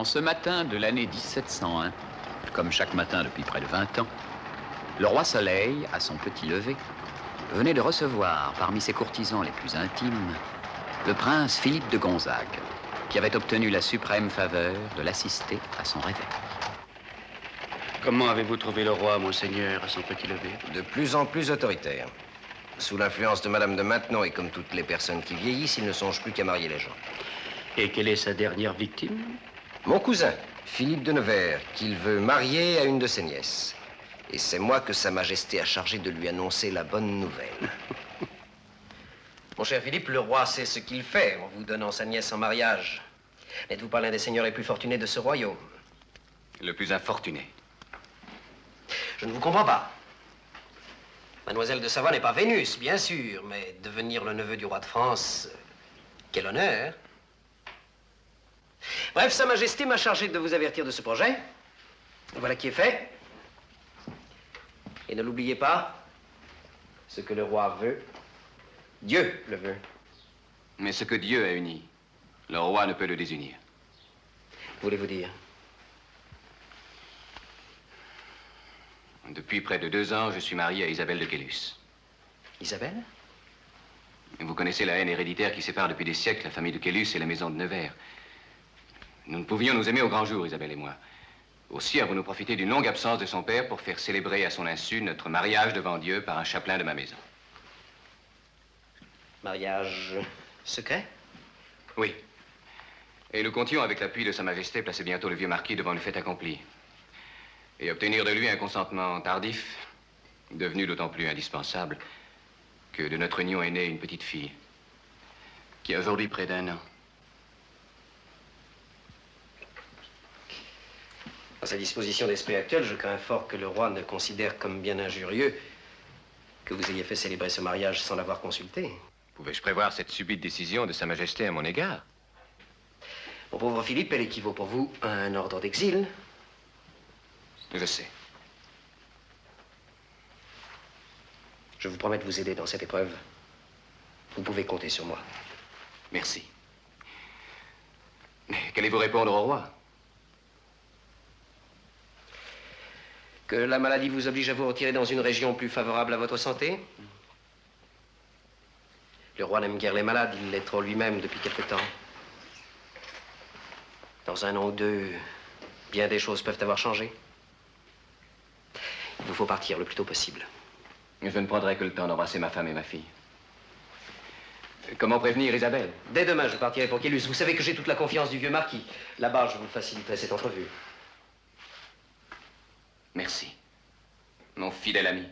En ce matin de l'année 1701, comme chaque matin depuis près de 20 ans, le roi Soleil, à son petit lever, venait de recevoir parmi ses courtisans les plus intimes le prince Philippe de Gonzague, qui avait obtenu la suprême faveur de l'assister à son réveil. Comment avez-vous trouvé le roi, monseigneur, à son petit lever? De plus en plus autoritaire. Sous l'influence de Madame de Maintenon et comme toutes les personnes qui vieillissent, il ne songe plus qu'à marier les gens. Et quelle est sa dernière victime? Mon cousin, Philippe de Nevers, qu'il veut marier à une de ses nièces. Et c'est moi que Sa Majesté a chargé de lui annoncer la bonne nouvelle. Mon cher Philippe, le roi sait ce qu'il fait en vous donnant sa nièce en mariage. N'êtes-vous pas l'un des seigneurs les plus fortunés de ce royaume? Le plus infortuné. Je ne vous comprends pas. Mademoiselle de Savoie n'est pas Vénus, bien sûr, mais devenir le neveu du roi de France, quel honneur. Bref, Sa Majesté m'a chargé de vous avertir de ce projet. Voilà qui est fait. Et ne l'oubliez pas, ce que le roi veut, Dieu le veut. Mais ce que Dieu a uni, le roi ne peut le désunir. Voulez-vous dire? Depuis près de 2 ans, je suis marié à Isabelle de Caylus. Isabelle? Vous connaissez la haine héréditaire qui sépare depuis des siècles la famille de Caylus et la maison de Nevers. Nous ne pouvions nous aimer au grand jour, Isabelle et moi. Aussi avons-nous profité d'une longue absence de son père pour faire célébrer à son insu notre mariage devant Dieu par un chapelain de ma maison. Mariage secret? Oui. Et nous comptions, avec l'appui de Sa Majesté, placer bientôt le vieux marquis devant le fait accompli. Et obtenir de lui un consentement tardif, devenu d'autant plus indispensable que de notre union est née une petite fille, qui a aujourd'hui près d'1 an. Dans sa disposition d'esprit actuelle, je crains fort que le roi ne considère comme bien injurieux que vous ayez fait célébrer ce mariage sans l'avoir consulté. Pouvais-je prévoir cette subite décision de Sa Majesté à mon égard? Mon pauvre Philippe, elle équivaut pour vous à un ordre d'exil. Je sais. Je vous promets de vous aider dans cette épreuve. Vous pouvez compter sur moi. Merci. Mais qu'allez-vous répondre au roi? Que la maladie vous oblige à vous retirer dans une région plus favorable à votre santé? Le roi n'aime guère les malades, il l'est trop lui-même depuis quelque temps. Dans 1 an ou 2, bien des choses peuvent avoir changé. Il vous faut partir le plus tôt possible. Je ne prendrai que le temps d'embrasser ma femme et ma fille. Comment prévenir Isabelle? Dès demain, je partirai pour Caylus. Vous savez que j'ai toute la confiance du vieux marquis. Là-bas, je vous faciliterai cette entrevue. Merci, mon fidèle ami.